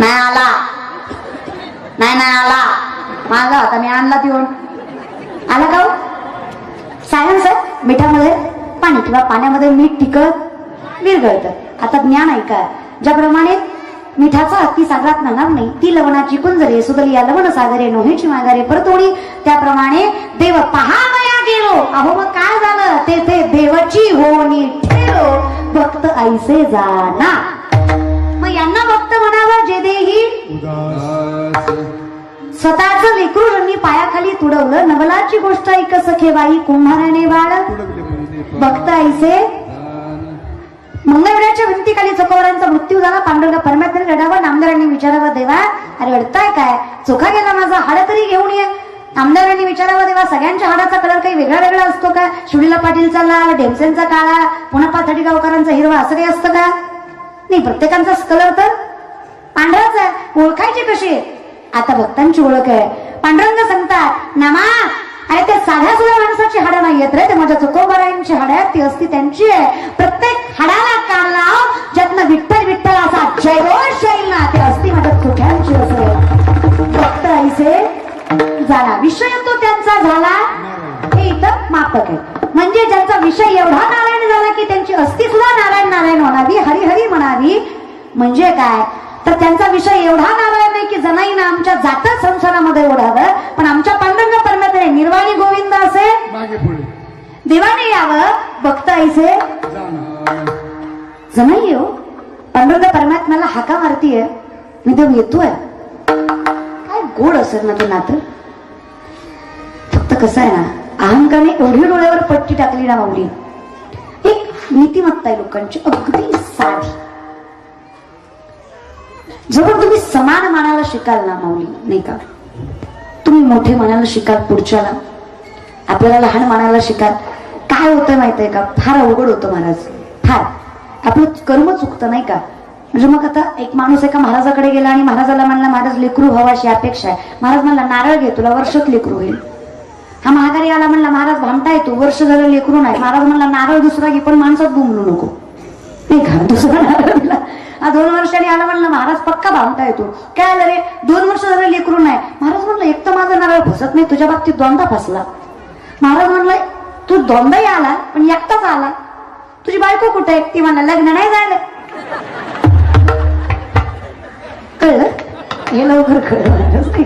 नाही आला, नाही आला माझा होता, मी आणला देऊन. आला का? सायन्स आहे, मिठामध्ये पाणी किंवा पाण्यामध्ये मीठ टिकत विरघळतं. आता ज्ञान आहे का? ज्याप्रमाणे मिठाचा हत्ती सागरात नणार नाही, ती लवणाची कुंजरे सुदली या लवण सागरे नोहेची माघारे परतोडी, त्याप्रमाणे देव पहावया गेलो. अहो मग काय झालं? तेथे देवाची होणी ठेलो, भक्त ऐसे जाना. मग यांना भक्त म्हणावं जे देही स्वतःच लेकरू रंगी पायाखाली तुडवलं. नवलाची गोष्ट ऐक सखे बाई कुंभाराने बाळ, भक्त ऐसे. मंगळवेळाच्या भिंतीखाली चकोरांचा मृत्यू झाला. पांडुरंग परमात्म्याने रडावं. नामदेवांनी विचारावं देवा अरे रडताय काय? चोखा गेला माझा, हाड तरी घेऊन ये. नामदेवांनी विचारावं देवा सगळ्यांच्या हाडाचा कलर काही वेगळा वेगळा असतो का? शिवलीला पाटीलचा लाल, ढेमसेंचा काळा, पुन्हा पाथडी गावकरांचा हिरवा, असं काही असतं का? नाही, प्रत्येकांचा कलर तर पांढराच आहे. ओळखायची कशी? आता भक्तांची ओळख आहे. पांडुरंग सांगतात नामा अरे ते साध्या सुद्धा माणसाची हाडं नाही येत रे, ते माझ्या चकोबारायांची हाडं आहेत, ती असती त्यांची आहे. प्रत्येक हाडाला कान लाव ज्यातनं विठ्ठल विठ्ठल असा जयघोष येईल ना, ते असती माझ्या चोख्यांची असेल. भक्त ऐसे झाला. विषय तो त्यांचा झाला हे इथं मापक आहे. म्हणजे ज्यांचा विषय एवढा नारायण झाला की त्यांची अस्थि सुद्धा नारायण नारायण म्हणावी, हरी हरी म्हणावी. म्हणजे काय तर त्यांचा विषय एवढा नारायण आहे की जनाईनं आमच्या जातच संसारामध्ये ओढावं, पण आमच्या पांडुरंग परमात्म्याने निर्वाणी गोविंद असे देवाने यावं. भक्त ऐसे जनाई येऊ. पांडुरंग परमात्म्याला हाका मारतीये, मी देव येतोय. काय गोड असेल ना ते नातं. फक्त कसं आहे ना, अहंकाराने एवढी डोळ्यावर पट्टी टाकली ना माऊली. एक नीतिमत्ता आहे लोकांची अगदी साधी. जोपर्यंत तुम्ही समान मानायला शिकाल ना माऊली, नाही का, तुम्ही मोठे मानायला शिकाल, पुढच्याला आपल्याला लहान मानायला शिकाल. काय होतं माहितीये का? फार अवघड होतं महाराज, फार. आपलं कर्म चुकतं नाही का? म्हणजे मग आता एक माणूस एका महाराजाकडे गेला आणि महाराजाला म्हणला महाराज लेकरू व्हावा अशी अपेक्षा आहे. महाराज म्हणला नारळ घे, तुला वर्षात लेकरू होईल. हा महागारी आला म्हणला महाराज भामटा येतो, वर्ष झालं लेकरू नाही. महाराज म्हणला नारळ दुसरा घे पण माणसात बुमलू नको, नाही का? दुसरा नारळ दिला. 2 वर्षांनी आला म्हणलं महाराज पक्का भामटा येतो. काय आलं रे? 2 वर्ष झालं लेकरू नाही. महाराज म्हणलं एक तर माझा नारळ फसत नाही, तुझ्या बाबतीत दोनदा फसला. महाराज म्हणलं तू दोनदाही आला पण एकटाच आला. तुझी बायको कुठे आहे? ती म्हणला लग्न नाही झालं. कळलं? हे लवकर कळलं.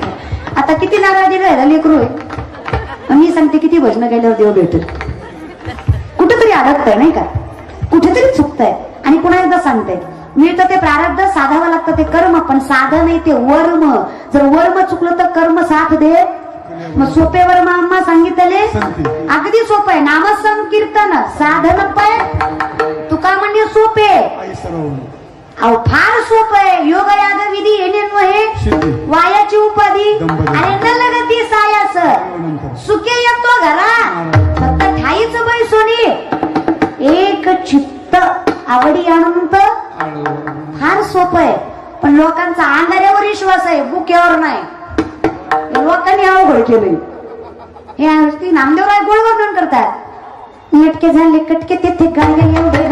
आता किती नारळ दिलं लेकरू आहे. मी सांगते किती भजन केल्यावर देव भेटेल. कुठेतरी अडकतंय नाही का? कुठेतरी चुकतंय. आणि पुन्हा एकदा सांगते, मिळतं ते प्रारब्ध, साधावं लागतं ते कर्म, पण साधन नाही ते वर्म. जर वर्म चुकलं तर कर्म साथ दे. मग सोपे वर्म अम्मा सांगितले, अगदी सोपं आहे. नाम संकीर्तन साधन पाय तुका म्हणजे सोपे, अहो फार सोपं आहे. योग याग विधी येणे हे वायाची उपाधी, आणि न लगती सायास सुखे येतो घरा. फक्त ठाईच बैसोनी एक चित्त आवडी अनंत. फार सोपं आहे, पण लोकांचा अंधाऱ्यावर विश्वास आहे, बुक्यावर नाही. लोकांनी अवघड केलंय. हे नामदेवराय गोड वर्णन करतात. लटके झाले कटके तेथे गाणे एवढे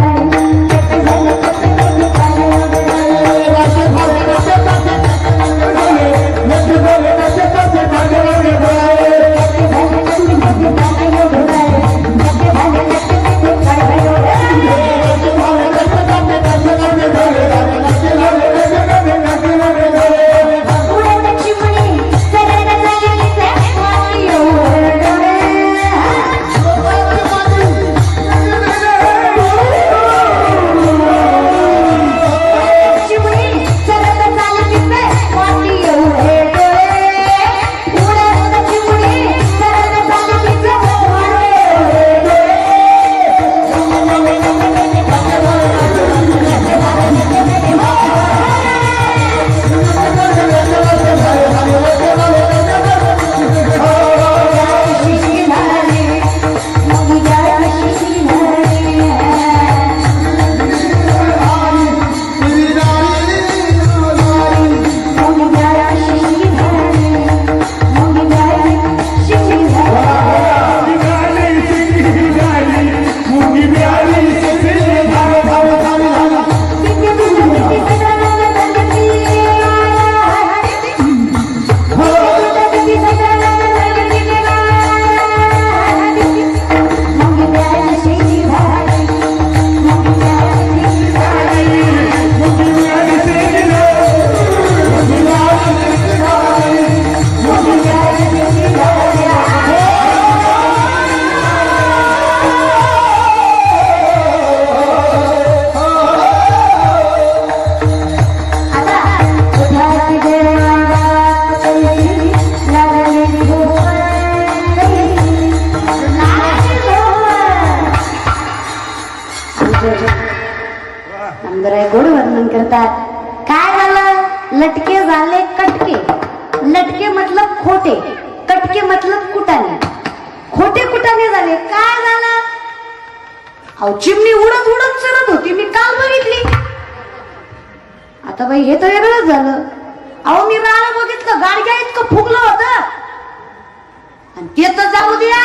लटके झाले कटके, लटके मतलब खोटे, कटके मतलब कुटाने, खोटे कुटाने झाले. काय झालं? अहो चिमणी उडत उडत चढत होती, मी काल बघितली. आता बाई हे तर वेगळंच झालं. अहो मी राळ बघितलं, गाडग्या इतकं फुगलं होतं. आणि ते तर जाऊ द्या,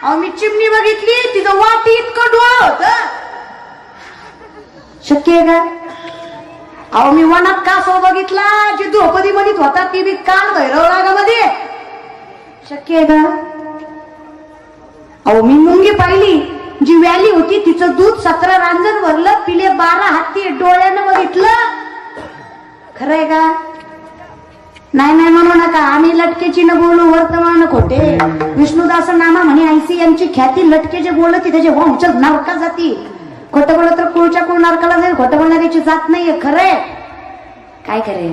अहो मी चिमणी बघितली, तिचं वाटी इतकं डोळं होत. शक्य आहे का? अहो मी वनात कासव बघितला, जी द्रौपदी म्हणत होता ती बी कान भैरव रागामध्ये. शक्य आहे का? अहो मी मुंगी पाहिली, जी व्याली होती तिचं दूध 17 रांजण भरलं, पिले 12 हाती डोळ्यानं बघितलं. खरंय का? नाही नाही म्हणू नका, आम्ही लटकेची न बोलू वर्तमान खोटे. विष्णुदास नामा म्हणे ऐसी यांची ख्याती, लटके जे बोलती त्याचे वंशज नरका जाती. खोटं बोलत तर कुळच्या कुळ नरकाला जाईल, खोटं बोलणाऱ्याची जात नाहीये. खरंय काय करे,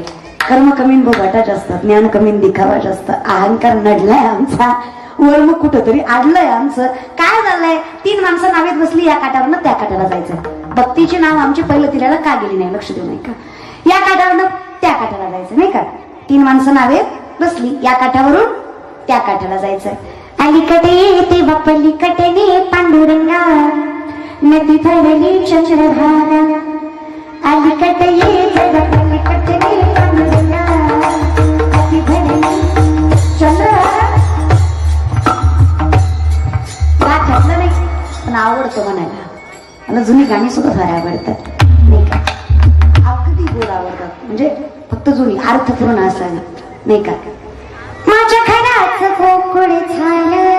कर्म कमीन भोगाटा जास्त, ज्ञान कमीन दिखावा जास्त. अहंकार नडलाय आमचा, वर्म कुठंतरी आडलंय आमचं. काय झालंय? 3 माणसं नावेत बसली, या काठावरनं त्या काठाला जायचं. भक्तीचे नाव आमची पहिलं तिला का गेली नाही, लक्ष देऊ नाही का? या काठावरनं त्या काठाला जायचं नाही का? 3 माणसं नावेत बसली, या काठावरून त्या काठाला जायचं. अलीकडे ते पलीकडे पांडुरंगा, नदी भरली चंद्रभागा. अलीकडे ते पलीकडे पांडुरंगा, नदी भरली चंद्रभागा. का ठरलं नाही, पण आवडतं म्हणायला. मला जुनी गाणी सुद्धा फार आवडतात नाही का? अगदी गोड आवडतात, म्हणजे फक्त जुनी, अर्थपूर्ण असावी नाही का? माझ्या घराचं गोकुळ झालं,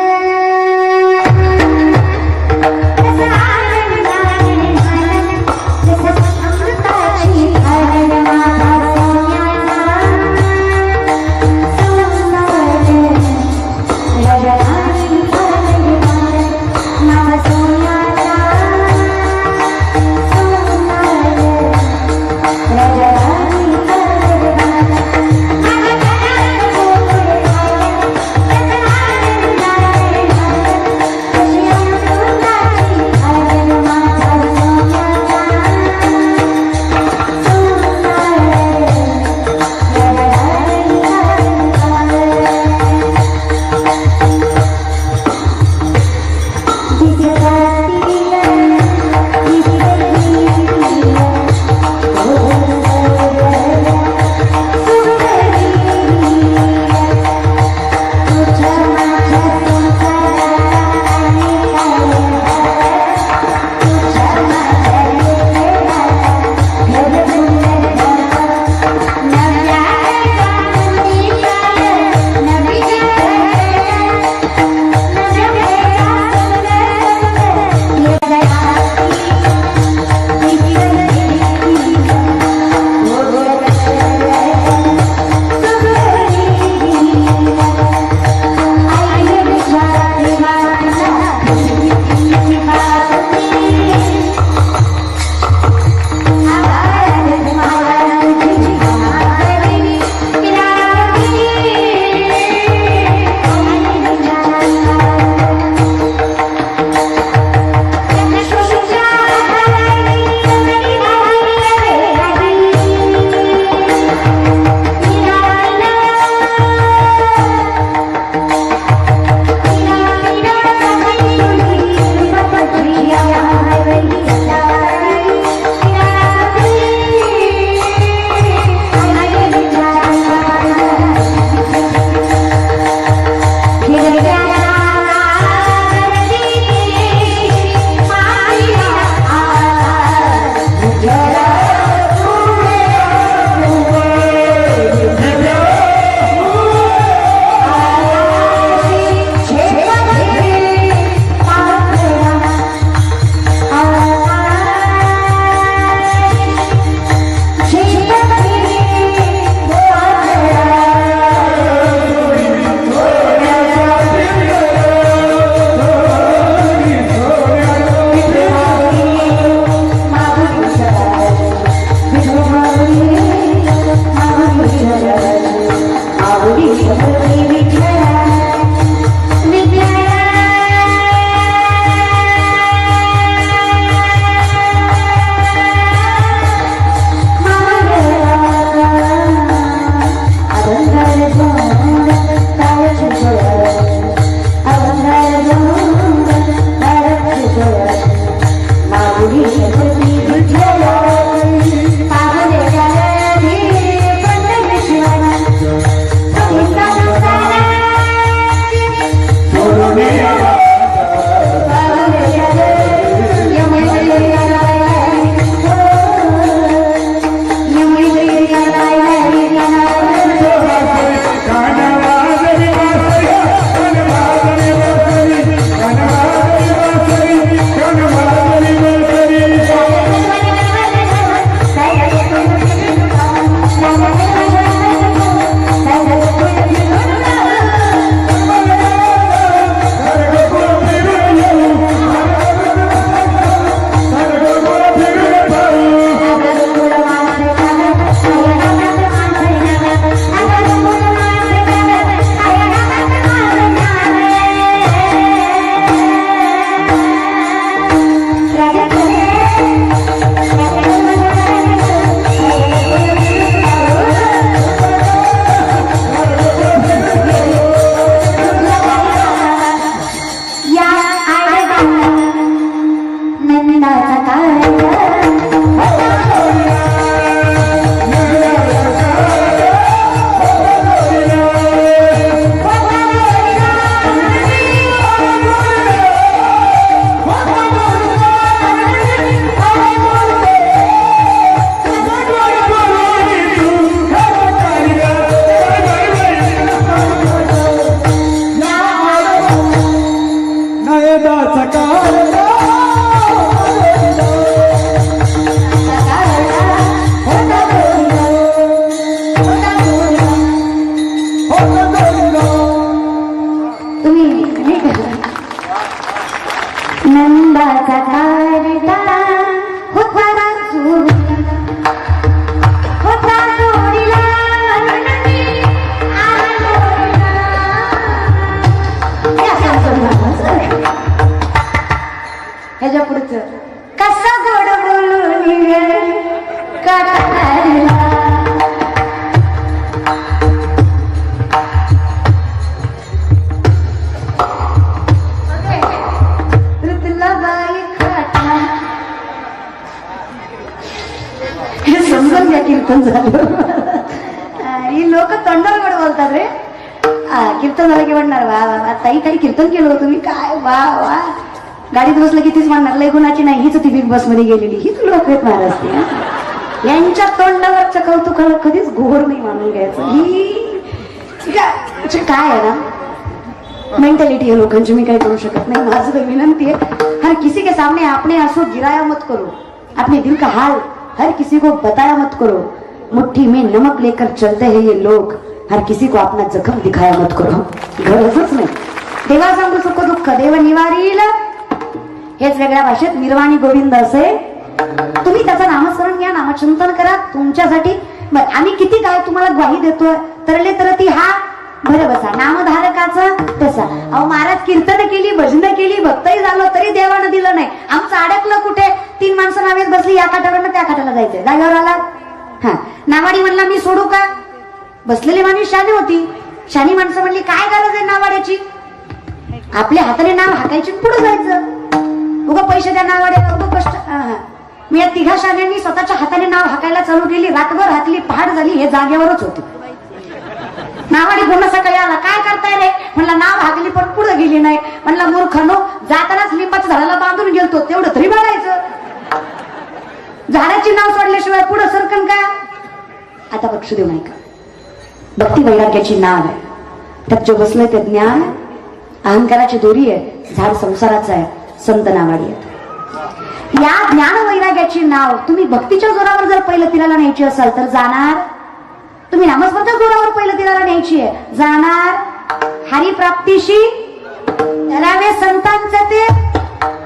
ही लोक तोंडावर गोड बोलतात रे. कीर्तन झालं की म्हणणार वा वा वा ताई काही कीर्तन केलं होतं तुम्ही, काय वा वा. गाडीत बसलं की तीच म्हणणार लय गुणाची नाही, हीच ती बिग बस मध्ये गेलेली, हीच लोक आहेत महाराज. यांच्या तोंडावरच्या कौतुकाला कधीच घोर नाही मानून घ्यायचं. ही काय आहे ना मेंटॅलिटी है लोकांची, मी काही करू शकत नाही. माझं तर विनंती है हर किसी के सामने आपने आंसू गिराया मत करो, अपने दिल का हाल हर किसी को बताया मत करो. मुट्ठी में नमक लेकर चलते हैं ये लोग, हर किसी को अपना जखम दिखाया मत करो. गरजच नाही. देवा सांगू सुख दुःख देव निवारील, हेच वेगळ्या भाषेत निर्वाणी गोविंद असे. तुम्ही त्याचं नामस्मरण घ्या, नामचिंतन करा तुमच्यासाठी. बरं आम्ही किती काय तुम्हाला ग्वाही देतोय, तरले तर ती हा बरं बसा नामधारकाचा तसा. अहो महाराज कीर्तन केली, भजन केली, भक्तही झालो तरी देवानं दिलं नाही. आमचं अडकलं कुठे, 3 माणसं नावेत बसली, या काठावरनं त्या काठाला जायचंय, जागेवर आला. हा नावाडी म्हणला मी सोडू का, बसलेली माणूस शानी होती. शानी माणसं म्हणली काय गरज आहे नावाड्याची, आपल्या हाताने नाव हाकायची पुढे जायचं, उगा पैसे द्या नावाड्याला, उगा कष्ट. मी या 3 शाण्यांनी स्वतःच्या हाताने नाव हाकायला चालू केली, रातभर हाकली, पहाट झाली, हे जागेवरच होते. नावाडी पुन्हा सकाळी आला, काय करताय रे, म्हणला नाव हाकली पण पुढे गेली नाही. म्हणला मूर्खनो, जातानाच लिंबाच्या झाडाला बांधून गेलतो, तेवढं तरी बघायचं, झाडाची नाव सोडल्याशिवाय पुढे सरकन का. आता लक्ष देऊ नाही का, भक्ती वैराग्याची नाव आहे, त्यात जो बसलंय ते ज्ञान, अहंकाराची दोरी आहे, झाड संसाराचं आहे, संत नावाडी आहे. या ज्ञान वैराग्याची नाव तुम्ही भक्तीच्या जोरावर जर पहिलं तिला न्यायची असाल तर जाणार. तुम्ही नामस्मरणाच्या जोरावर पहिलं तिला न्यायची आहे, जाणार. हरिप्राप्तीशी रावे संतांचे ते,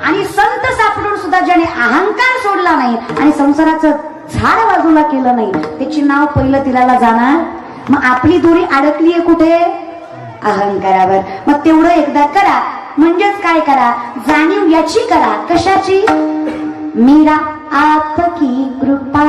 आणि संत सापडून सुद्धा ज्याने अहंकार सोडला नाही आणि संसाराचं झाड बाजूला केलं नाही, त्याची नाव पहिलं तिला जाणार. मग आपली दोरी अडकलीये कुठे, अहंकारावर. मग तेवढं एकदा करा, म्हणजेच काय करा, जाणीव याची करा, कशाची, मीरा आपकी कृपा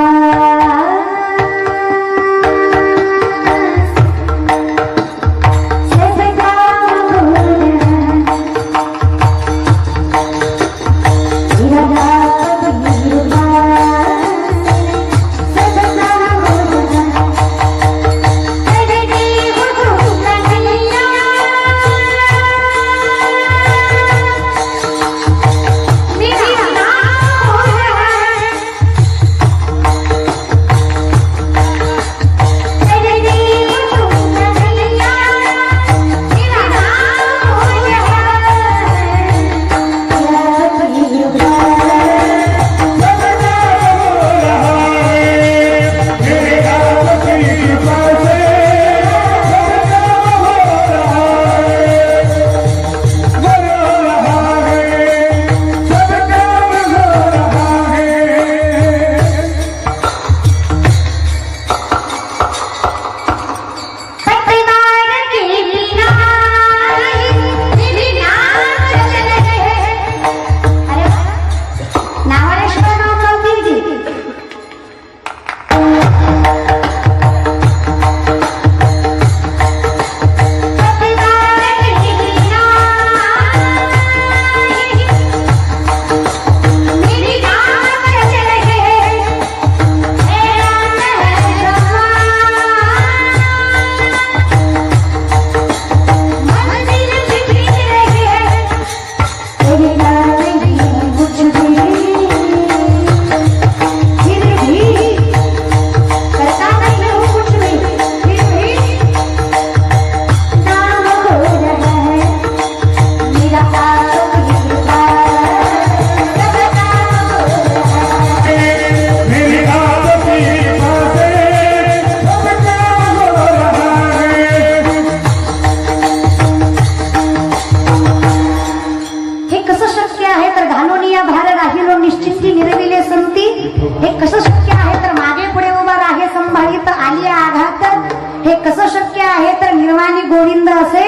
गोविंद असे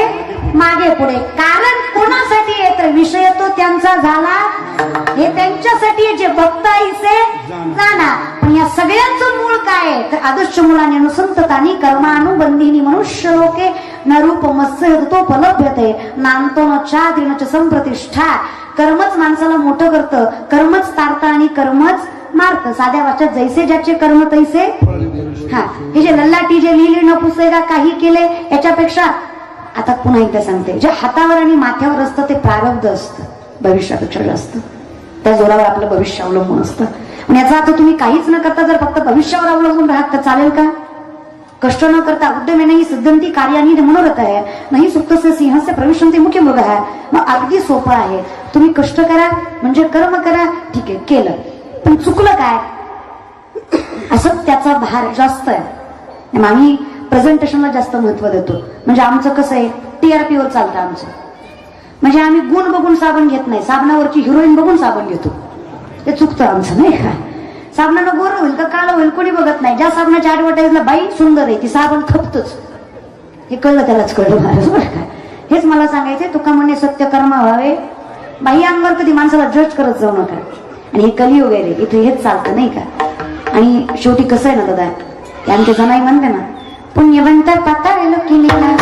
मागे पुढे. कारण कोणासाठी आहे तर विषय तो त्यांचा झाला, हे त्यांच्यासाठी जे भक्त ऐसे जाणार. पण या सगळ्यांचं मूळ काय आहे तर आदर्श मुलाने अनुसंततानी कर्मानुबंधिनी मनुष्य लोके नरूपमस्य तो फलभ्यते नांतो न चाद्रिन च संप्रतिष्ठा. कर्मच माणसाला मोठं करतं, कर्मच तारतं आणि कर्मच मारतं. साध्या वाच्यात जैसे ज्याचे कर्म तैसे. हा, हे जे लल्लाटी जे लिहिली न पुसेगा काही केले याच्यापेक्षा, आता पुन्हा एकदा सांगते, जे हातावर आणि माथ्यावर असतं ते प्रारब्ध असतं भविष्यापेक्षा जास्त. त्या जोरावर आपलं भविष्य अवलंबून असतं. आणि याचा अर्थ तुम्ही काहीच न करता जर फक्त भविष्यावर अवलंबून राहत तर चालेल का? कष्ट न करता उद्यमेनहि सिद्धंती कार्यानी मनोरथ आहे, नाही सुप्तस्य सिंहस्य प्रविशन्ति मुख्य मृग आहे. मग अगदी सोपं आहे. तुम्ही कष्ट करा म्हणजे कर्म करा, ठीक आहे केलं, पण चुकलं काय असं त्याचा भार जास्त आहे. आम्ही प्रेझेंटेशनला जास्त महत्व देतो. म्हणजे आमचं कसं आहे, TRP वर चालतं आमचं. म्हणजे आम्ही गुण बघून साबण घेत नाही, साबणावरची हिरोईन बघून साबण घेतो. ते चुकतं आमचं नाही का? साबणानं गोरं होईल का काळं होईल कोणी बघत नाही. ज्या साबणाच्या ऍडव्हर्टाईजला बाई सुंदर आहे ती साबण खपतच, हे कळलं त्यालाच कळलं महाराज बरं का. हेच मला सांगायचंय, तुका म्हणे सत्य कर्म व्हावे, बाई अंगावर कधी माणसाला जज करत जाऊ नका. आणि हे कलियुग आहे रे, इथे हेच चालतं नाही का. आणि शेवटी कसं आहे ना दादा, आमच्या जनाई म्हणते ना, पुण्यवंत पाताळ लोकी निघाला,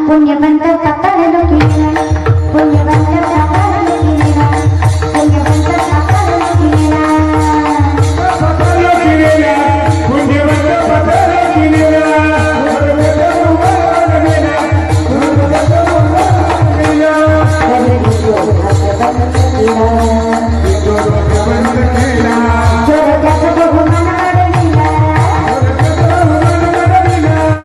पुण्यवंत पाताळ लोकी निघाला, पुण्यवंत